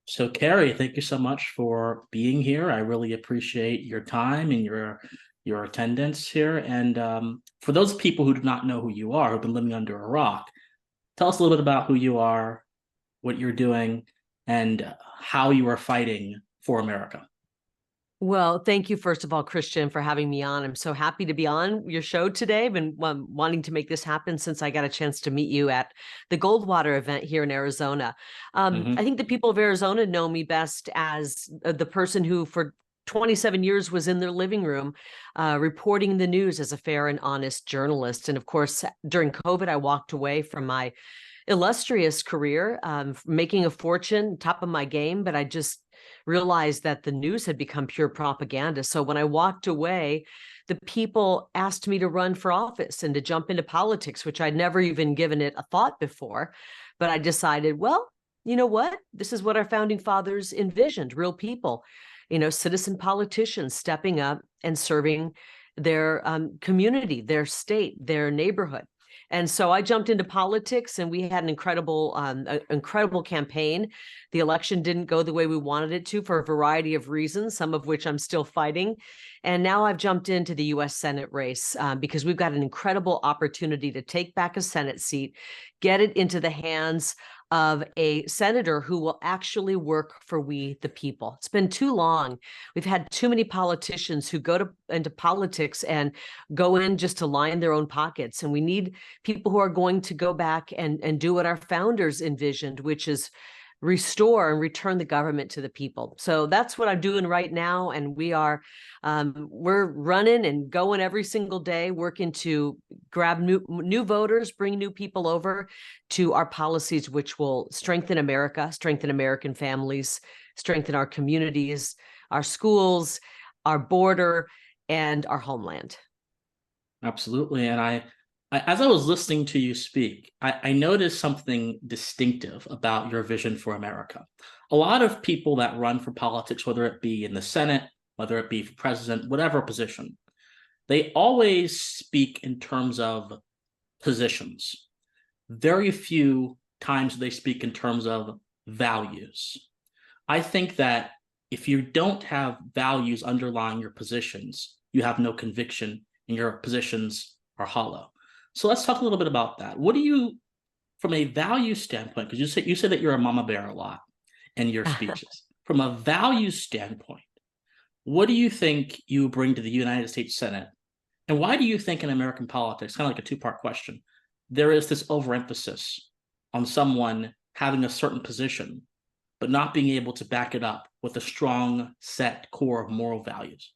So, Carrie, thank you so much for being here. I really appreciate your time and your attendance here. And for those people who do not know who you are, who've been living under a rock, tell us a little bit about who you are, what you're doing, and how you are fighting for America. Well, thank you, first of all, Christian, for having me on. I'm so happy to be on your show today. I've been wanting to make this happen since I got a chance to meet you at the Goldwater event here in Arizona. I Hmm. think the people of Arizona know me best as the person who, for 27 years, was in their living room reporting the news as a fair and honest journalist. And of course, during COVID, I walked away from my illustrious career, making a fortune, top of my game, but I just realized that the news had become pure propaganda. So when I walked away, the people asked me to run for office and to jump into politics, which I'd never even given it a thought before. But I decided, well, you know what? This is what our founding fathers envisioned, real people, citizen politicians stepping up and serving their community, their state, their neighborhood. And so I jumped into politics, and we had an incredible campaign. The election didn't go the way we wanted it to for a variety of reasons, some of which I'm still fighting. And now I've jumped into the U.S. Senate race because we've got an incredible opportunity to take back a Senate seat, get it into the hands of a senator who will actually work for we, the people. It's been too long. We've had too many politicians who into politics and go in just to line their own pockets. And we need people who are going to go back and do what our founders envisioned, which is restore and return the government to the people. So that's what I'm doing right now. And we're running and going every single day, working to grab new voters, bring new people over to our policies, which will strengthen America, strengthen American families, strengthen our communities, our schools, our border, and our homeland. Absolutely. And as I was listening to you speak, I noticed something distinctive about your vision for America. A lot of people that run for politics, whether it be in the Senate, whether it be for president, whatever position, they always speak in terms of positions. Very few times they speak in terms of values. I think that if you don't have values underlying your positions, you have no conviction and your positions are hollow. So let's talk a little bit about that. What do you, from a value standpoint, because you say that you're a mama bear a lot in your speeches. From a value standpoint, what do you think you bring to the United States Senate? And why do you think in American politics, kind of like a two-part question, there is this overemphasis on someone having a certain position, but not being able to back it up with a strong set core of moral values?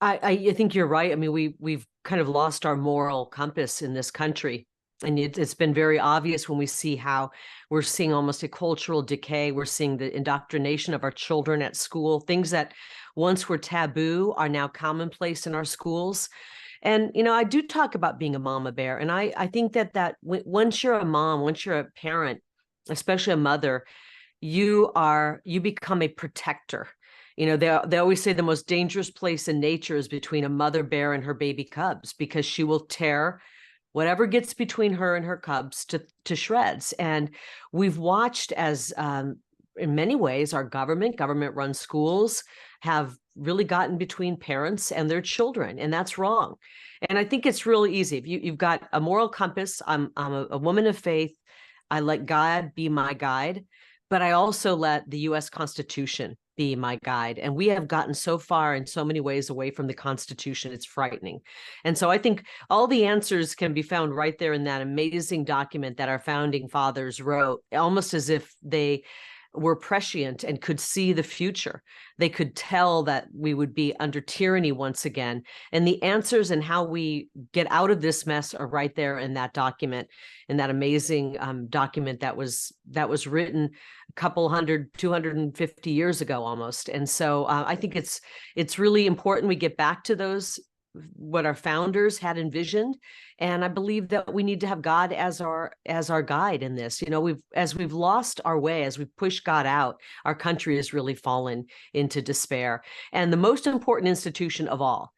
I think you're right. I mean, we've kind of lost our moral compass in this country. And it's been very obvious when we see how we're seeing almost a cultural decay. We're seeing the indoctrination of our children at school. Things that once were taboo are now commonplace in our schools. And, I do talk about being a mama bear. And I think that once you're a mom, once you're a parent, especially a mother, you become a protector. They always say the most dangerous place in nature is between a mother bear and her baby cubs, because she will tear whatever gets between her and her cubs to shreds. And we've watched as in many ways our government run schools have really gotten between parents and their children, and that's wrong. And I think it's really easy. If you've got a moral compass, I'm a woman of faith. I let God be my guide, but I also let the US Constitution be my guide. And we have gotten so far in so many ways away from the Constitution, it's frightening. And so I think all the answers can be found right there in that amazing document that our founding fathers wrote, almost as if they were prescient and could see the future. They could tell that we would be under tyranny once again. And the answers and how we get out of this mess are right there in that document, in that amazing document that was written a couple hundred, 250 years ago almost. And so I think it's really important we get back to those, what our founders had envisioned. And I believe that we need to have God as our guide in this. We've lost our way, as we've pushed God out, our country has really fallen into despair. And the most important institution of all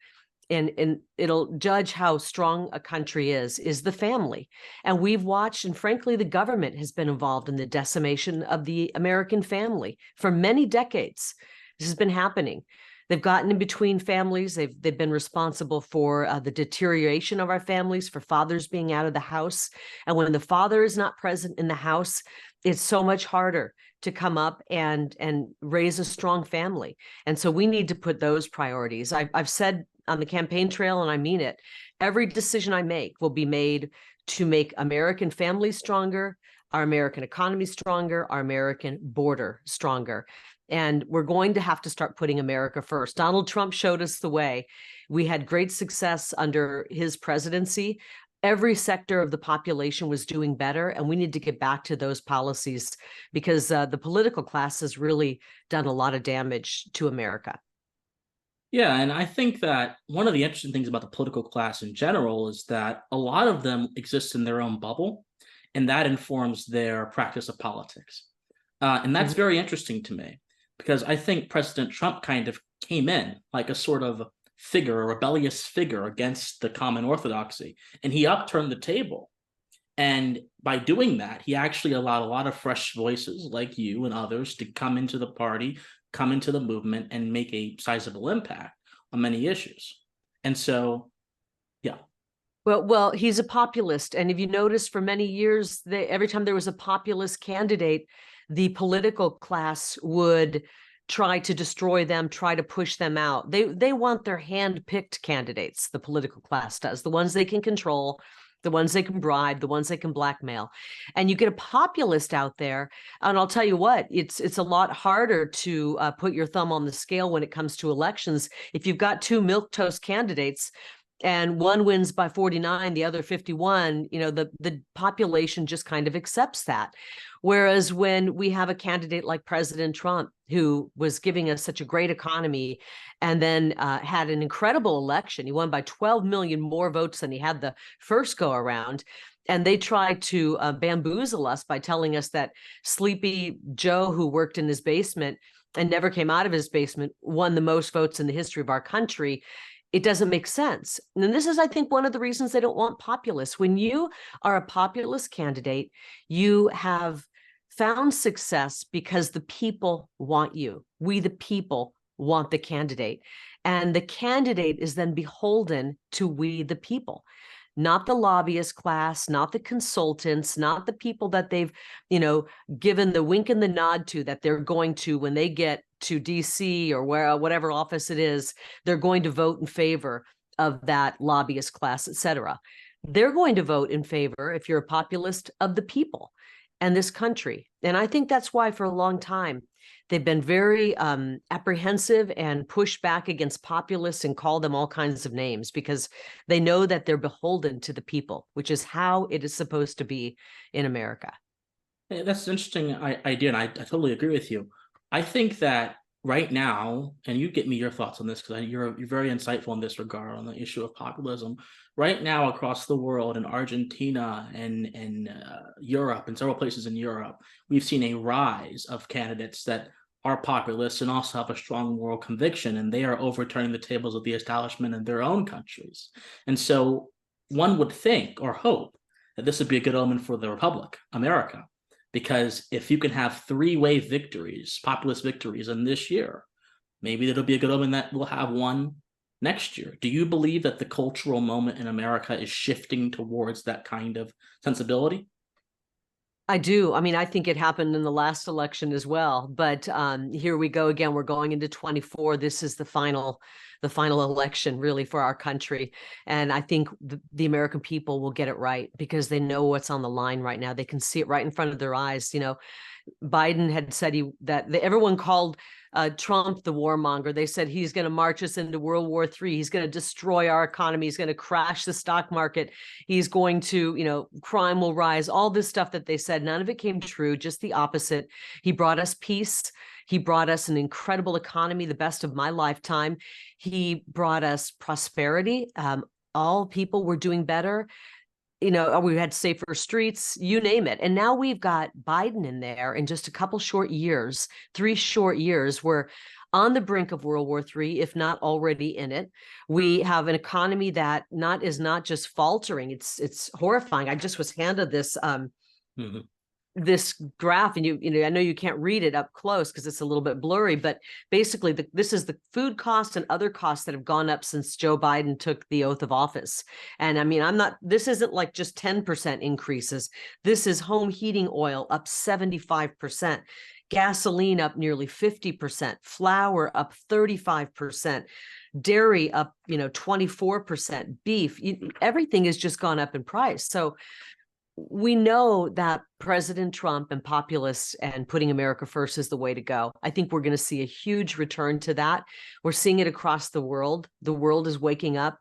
and it'll judge how strong a country is the family. And we've watched, and frankly, the government has been involved in the decimation of the American family for many decades. This has been happening. They've gotten in between families. They've been responsible for the deterioration of our families, for fathers being out of the house. And when the father is not present in the house, it's so much harder to come up and raise a strong family. And so we need to put those priorities. I've said on the campaign trail, and I mean it, every decision I make will be made to make American families stronger, our American economy stronger, our American border stronger. And we're going to have to start putting America first. Donald Trump showed us the way. We had great success under his presidency. Every sector of the population was doing better, and we need to get back to those policies because the political class has really done a lot of damage to America. Yeah, and I think that one of the interesting things about the political class in general is that a lot of them exist in their own bubble, and that informs their practice of politics. And that's Mhm. very interesting to me because I think President Trump kind of came in like a sort of figure, a rebellious figure against the common orthodoxy, and he upturned the table. And by doing that, he actually allowed a lot of fresh voices like you and others to come into the party, come into the movement, and make a sizable impact on many issues. And so, yeah. Well, he's a populist, and if you notice, for many years, every time there was a populist candidate, the political class would try to destroy them, try to push them out. They want their hand-picked candidates. The political class does, the ones they can control, the ones they can bribe, the ones they can blackmail. And you get a populist out there, and I'll tell you what, it's a lot harder to put your thumb on the scale when it comes to elections. If you've got two milquetoast candidates and one wins by 49, the other 51, the population just kind of accepts that. Whereas when we have a candidate like President Trump, who was giving us such a great economy and then had an incredible election, he won by 12 million more votes than he had the first go around. And they tried to bamboozle us by telling us that Sleepy Joe, who worked in his basement and never came out of his basement, won the most votes in the history of our country. It doesn't make sense. And this is, I think, one of the reasons they don't want populists. When you are a populist candidate, you have found success because the people want you. We, the people, want the candidate. And the candidate is then beholden to we, the people, not the lobbyist class, not the consultants, not the people that they've, given the wink and the nod to, that they're going to, when they get to DC or whatever office it is, they're going to vote in favor of that lobbyist class, et cetera. They're going to vote in favor, if you're a populist, of the people and this country. And I think that's why for a long time, they've been very apprehensive and push back against populists and call them all kinds of names because they know that they're beholden to the people, which is how it is supposed to be in America. Yeah, that's an interesting idea, and I totally agree with you. I think that right now, and you get me your thoughts on this because you're very insightful in this regard on the issue of populism. Right now, across the world, in Argentina and Europe and several places in Europe, we've seen a rise of candidates that are populists and also have a strong moral conviction, and they are overturning the tables of the establishment in their own countries. And so, one would think or hope that this would be a good omen for the Republic, America. Because if you can have three-way victories, populist victories in this year, maybe it'll be a good omen that we'll have one next year. Do you believe that the cultural moment in America is shifting towards that kind of sensibility? I do. I mean, I think it happened in the last election as well. But here we go again. We're going into 24. This is the final election really for our country. And I think the American people will get it right because they know what's on the line right now. They can see it right in front of their eyes. Biden had said everyone called Trump the warmonger. They said he's going to march us into World War III. He's going to destroy our economy. He's going to crash the stock market. He's going to, crime will rise. All this stuff that they said, none of it came true, just the opposite. He brought us peace. He brought us an incredible economy, the best of my lifetime. He brought us prosperity. All people were doing better. We had safer streets, you name it. And now we've got Biden in there in just a couple short years, 3 short years. We're on the brink of World War III, if not already in it. We have an economy that is not just faltering, it's horrifying. I just was handed Mhm. this graph, and I know you can't read it up close because it's a little bit blurry, but basically this is the food costs and other costs that have gone up since Joe Biden took the oath of office. And I mean, this isn't like just 10% increases. This is home heating oil up 75%, gasoline up nearly 50%, flour up 35%, dairy up 24%, beef, everything has just gone up in price. So we know that President Trump and populists and putting America first is the way to go. I think we're going to see a huge return to that. We're seeing it across the world. The world is waking up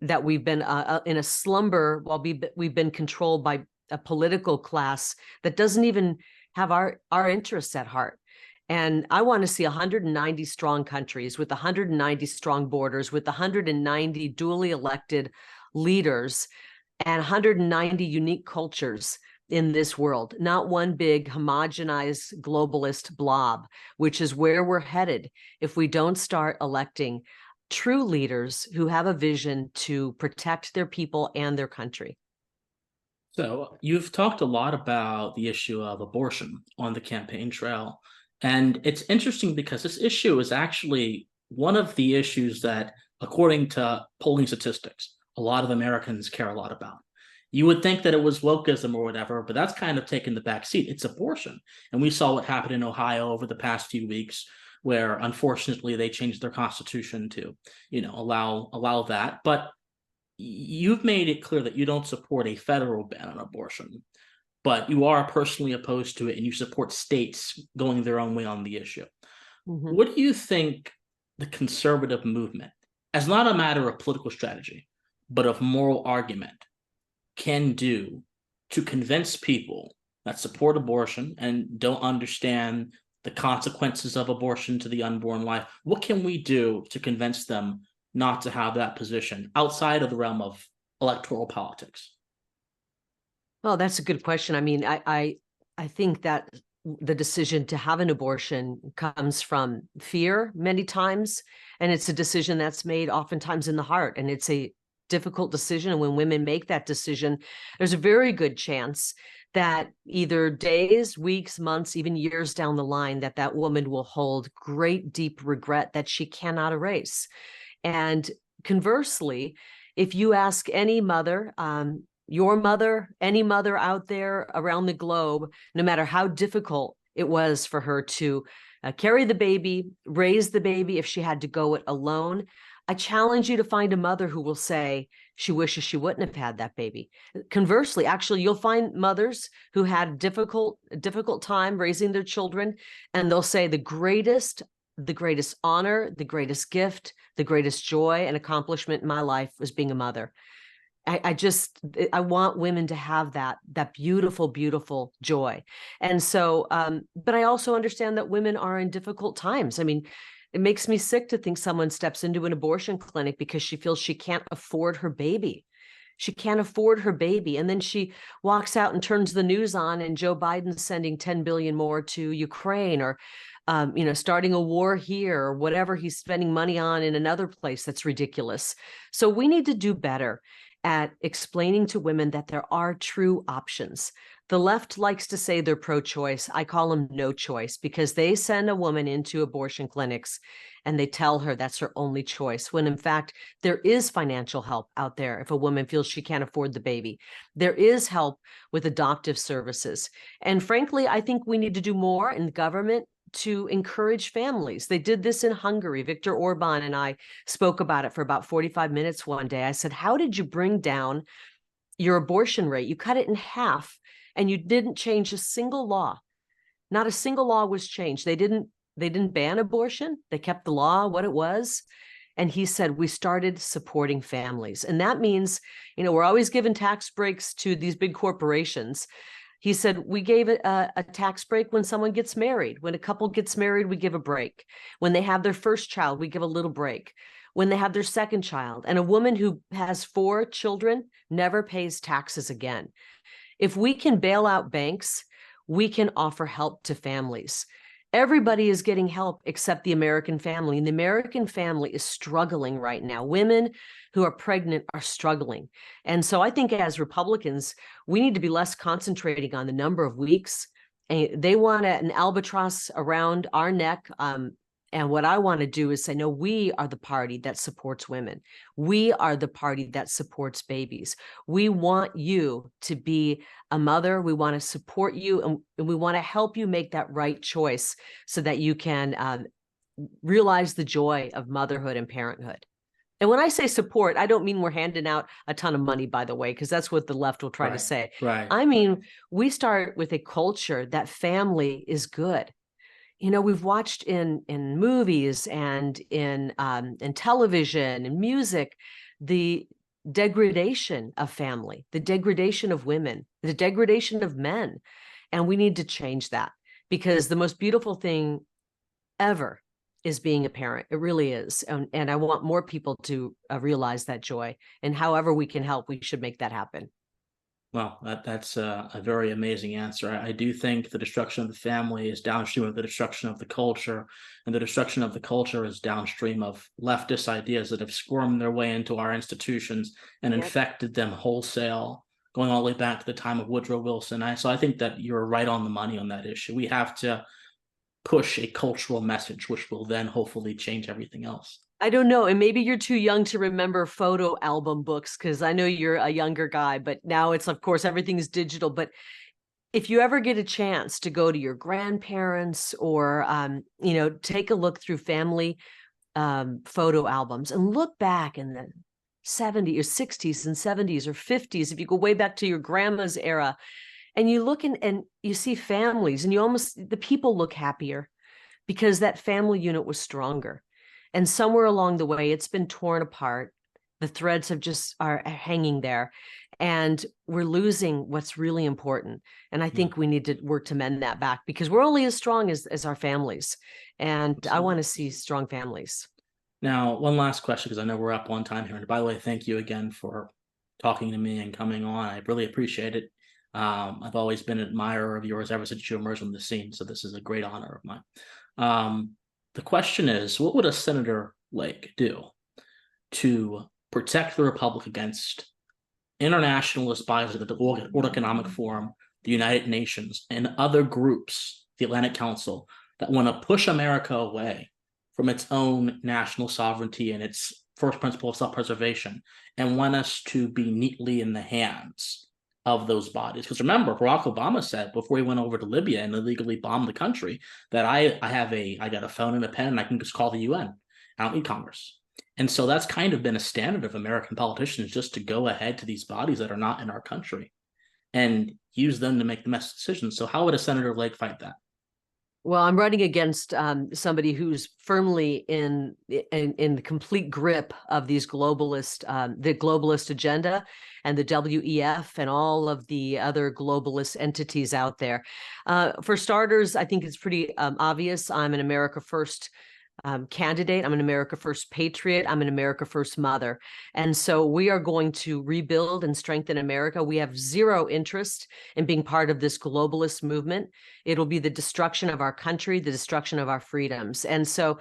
that we've been in a slumber while we've been controlled by a political class that doesn't even have our interests at heart. And I want to see 190 strong countries with 190 strong borders, with 190 duly elected leaders and 190 unique cultures in this world, not one big homogenized globalist blob, which is where we're headed if we don't start electing true leaders who have a vision to protect their people and their country. So you've talked a lot about the issue of abortion on the campaign trail. And it's interesting because this issue is actually one of the issues that, according to polling statistics, a lot of Americans care a lot about. You would think that it was wokeism or whatever, but that's kind of taken the back seat. It's abortion. And we saw what happened in Ohio over the past few weeks, where unfortunately they changed their constitution to, allow that. But you've made it clear that you don't support a federal ban on abortion, but you are personally opposed to it and you support states going their own way on the issue. Mm-hmm. What do you think the conservative movement, as not a matter of political strategy, but of moral argument, can do to convince people that support abortion and don't understand the consequences of abortion to the unborn life? What can we do to convince them not to have that position outside of the realm of electoral politics? Well, that's a good question. I mean, I think that the decision to have an abortion comes from fear many times, and it's a decision that's made oftentimes in the heart, and it's a difficult decision. And when women make that decision, there's a very good chance that either days, weeks, months, even years down the line, that woman will hold great, deep regret that she cannot erase. And conversely, if you ask any mother, your mother, any mother out there around the globe, no matter how difficult it was for her to carry the baby, raise the baby, if she had to go it alone, I challenge you to find a mother who will say she wishes she wouldn't have had that baby. Conversely, actually, you'll find mothers who had a difficult time raising their children, and they'll say the greatest honor, the greatest gift, the greatest joy and accomplishment in my life was being a mother. I want women to have that beautiful, beautiful joy. And so, but I also understand that women are in difficult times. I mean, it makes me sick to think someone steps into an abortion clinic because she feels she can't afford her baby. She can't afford her baby. And then she walks out and turns the news on, and Joe Biden's sending 10 billion more to Ukraine, or starting a war here, or whatever he's spending money on in another place that's ridiculous. So we need to do better at explaining to women that there are true options. The left likes to say they're pro-choice. I call them no choice, because they send a woman into abortion clinics and they tell her that's her only choice, when in fact, there is financial help out there if a woman feels she can't afford the baby. There is help with adoptive services. And frankly, I think we need to do more in government to encourage families. They did this in Hungary. Viktor Orban and I spoke about it for about 45 minutes one day. I said, how did you bring down your abortion rate? You cut it in half, and you didn't change a single law. Not a single law was changed. They didn't ban abortion. They kept the law what it was. And he said, we started supporting families. And that means, we're always giving tax breaks to these big corporations. He said, we gave a tax break when someone gets married. When a couple gets married, we give a break. When they have their first child, we give a little break. when they have their second child. And a woman who has 4 children never pays taxes again. If we can bail out banks, we can offer help to families. Everybody is getting help except the American family. And the American family is struggling right now. Women who are pregnant are struggling. And so I think as Republicans, we need to be less concentrating on the number of weeks. And they want an albatross around our neck. And what I want to do is say, no, we are the party that supports women. We are the party that supports babies. We want you to be a mother. We want to support you, and we want to help you make that right choice so that you can realize the joy of motherhood and parenthood. And when I say support, I don't mean we're handing out a ton of money, by the way, because that's what the left will try to say. Right. I mean, we start with a culture that family is good. You know, we've watched in movies and in television and music, the degradation of family, the degradation of women, the degradation of men. And we need to change that, because the most beautiful thing ever is being a parent. It really is. And I want more people to realize that joy. And however we can help, we should make that happen. Well, that's a very amazing answer. I do think the destruction of the family is downstream of the destruction of the culture, and the destruction of the culture is downstream of leftist ideas that have squirmed their way into our institutions and infected them wholesale, going all the way back to the time of Woodrow Wilson. So I think that you're right on the money on that issue. We have to push a cultural message, which will then hopefully change everything else. I don't know. And maybe you're too young to remember photo album books, because I know you're a younger guy, but now it's, of course, everything's digital. But if you ever get a chance to go to your grandparents or, take a look through family photo albums and look back in the 70s or 60s and 70s or 50s, if you go way back to your grandma's era, and you look and you see families, and the people look happier because that family unit was stronger. And somewhere along the way, it's been torn apart. The threads are hanging there, and we're losing what's really important. And I think we need to work to mend that back, because we're only as strong as our families. And absolutely. I want to see strong families. Now, one last question, because I know we're up on time here. And by the way, thank you again for talking to me and coming on. I really appreciate it. I've always been an admirer of yours ever since you emerged on the scene. So this is a great honor of mine. The question is, what would a Senator Lake do to protect the Republic against internationalist bodies like the World Economic Forum, the United Nations, and other groups, the Atlantic Council, that want to push America away from its own national sovereignty and its first principle of self-preservation, and want us to be neatly in the hands of those bodies? Because remember, Barack Obama said before he went over to Libya and illegally bombed the country that I got a phone and a pen and I can just call the UN. I don't need Congress. And so that's kind of been a standard of American politicians, just to go ahead to these bodies that are not in our country and use them to make the best decisions. So how would a Senator Lake fight that? Well, I'm running against somebody who's firmly in the complete grip of these the globalist agenda and the WEF and all of the other globalist entities out there. For starters, I think it's pretty obvious. I'm an America First candidate. I'm an America First patriot. I'm an America First mother. And so we are going to rebuild and strengthen America. We have zero interest in being part of this globalist movement. It'll be the destruction of our country, the destruction of our freedoms. And so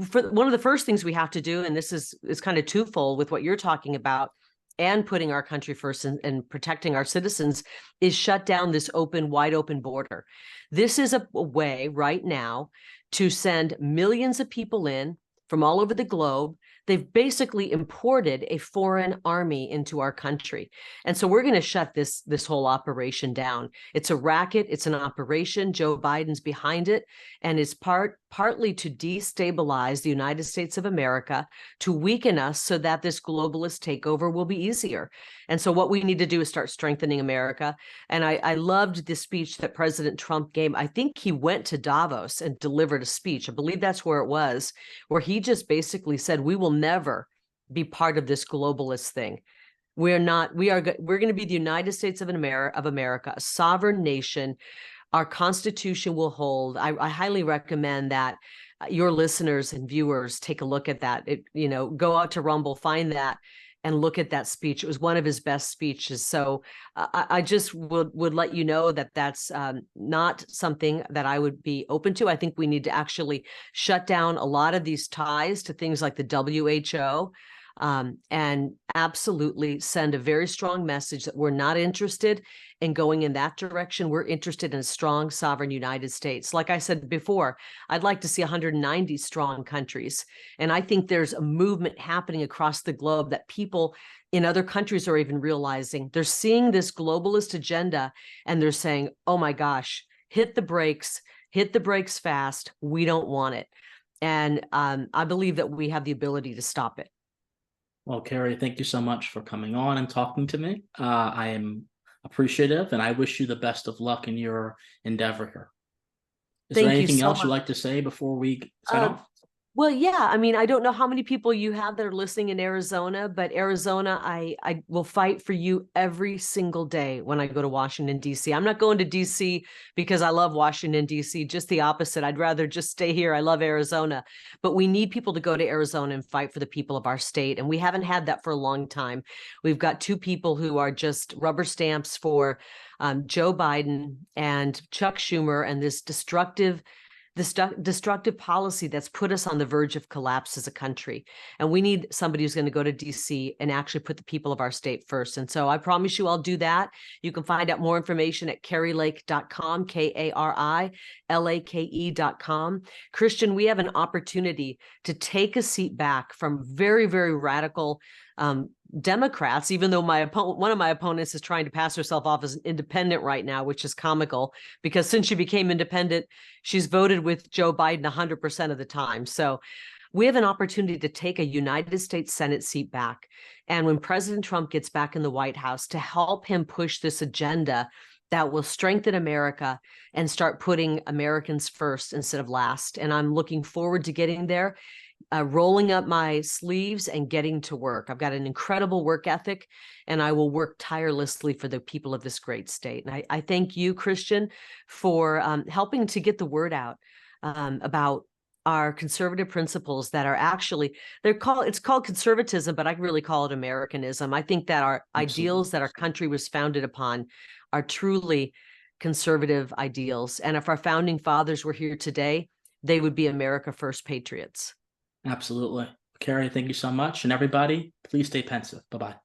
for one of the first things we have to do, and this is kind of twofold with what you're talking about, and putting our country first and protecting our citizens, is shut down this wide open border. This is a way right now to send millions of people in from all over the globe. They've basically imported a foreign army into our country. And so we're going to shut this whole operation down. It's a racket. It's an operation. Joe Biden's behind it. And it's partly to destabilize the United States of America, to weaken us so that this globalist takeover will be easier. And so what we need to do is start strengthening America. And I loved the speech that President Trump gave. I think he went to Davos and delivered a speech. I believe that's where it was, where he just basically said, we will never be part of this globalist thing. We're going to be the United States of America, a sovereign nation. Our Constitution will hold. I highly recommend that your listeners and viewers take a look at that. Go out to Rumble, find that, and look at that speech. It was one of his best speeches. So I just would let you know that that's not something that I would be open to. I think we need to actually shut down a lot of these ties to things like the WHO, and absolutely send a very strong message that we're not interested in going in that direction. We're interested in a strong, sovereign United States. Like I said before, I'd like to see 190 strong countries. And I think there's a movement happening across the globe that people in other countries are even realizing. They're seeing this globalist agenda and they're saying, oh my gosh, hit the brakes fast. We don't want it. And I believe that we have the ability to stop it. Well, Kari, thank you so much for coming on and talking to me. I am appreciative, and I wish you the best of luck in your endeavor here. Is there Thank you anything so else you'd much. like to say before we sign off? Well, yeah. I mean, I don't know how many people you have that are listening in Arizona, but Arizona, I will fight for you every single day when I go to Washington, D.C. I'm not going to D.C. because I love Washington, D.C., just the opposite. I'd rather just stay here. I love Arizona, but we need people to go to Arizona and fight for the people of our state. And we haven't had that for a long time. We've got two people who are just rubber stamps for Joe Biden and Chuck Schumer and this destructive policy that's put us on the verge of collapse as a country. And we need somebody who's going to go to DC and actually put the people of our state first. And so I promise you I'll do that. You can find out more information at karilake.com, KARILAKE.com. Christian, we have an opportunity to take a seat back from very, very radical Democrats, even though one of my opponents is trying to pass herself off as an independent right now, which is comical because since she became independent, she's voted with Joe Biden 100% of the time. So we have an opportunity to take a United States Senate seat back. And when President Trump gets back in the White House, to help him push this agenda that will strengthen America and start putting Americans first instead of last. And I'm looking forward to getting there. Rolling up my sleeves and getting to work. I've got an incredible work ethic, and I will work tirelessly for the people of this great state. And I thank you, Christian, for helping to get the word out about our conservative principles that are actually it's called conservatism, but I really call it Americanism. I think that our Absolutely. ideals that our country was founded upon are truly conservative ideals. And if our founding fathers were here today, they would be America First patriots. Absolutely. Kari, thank you so much. And everybody, please stay pensive. Bye bye.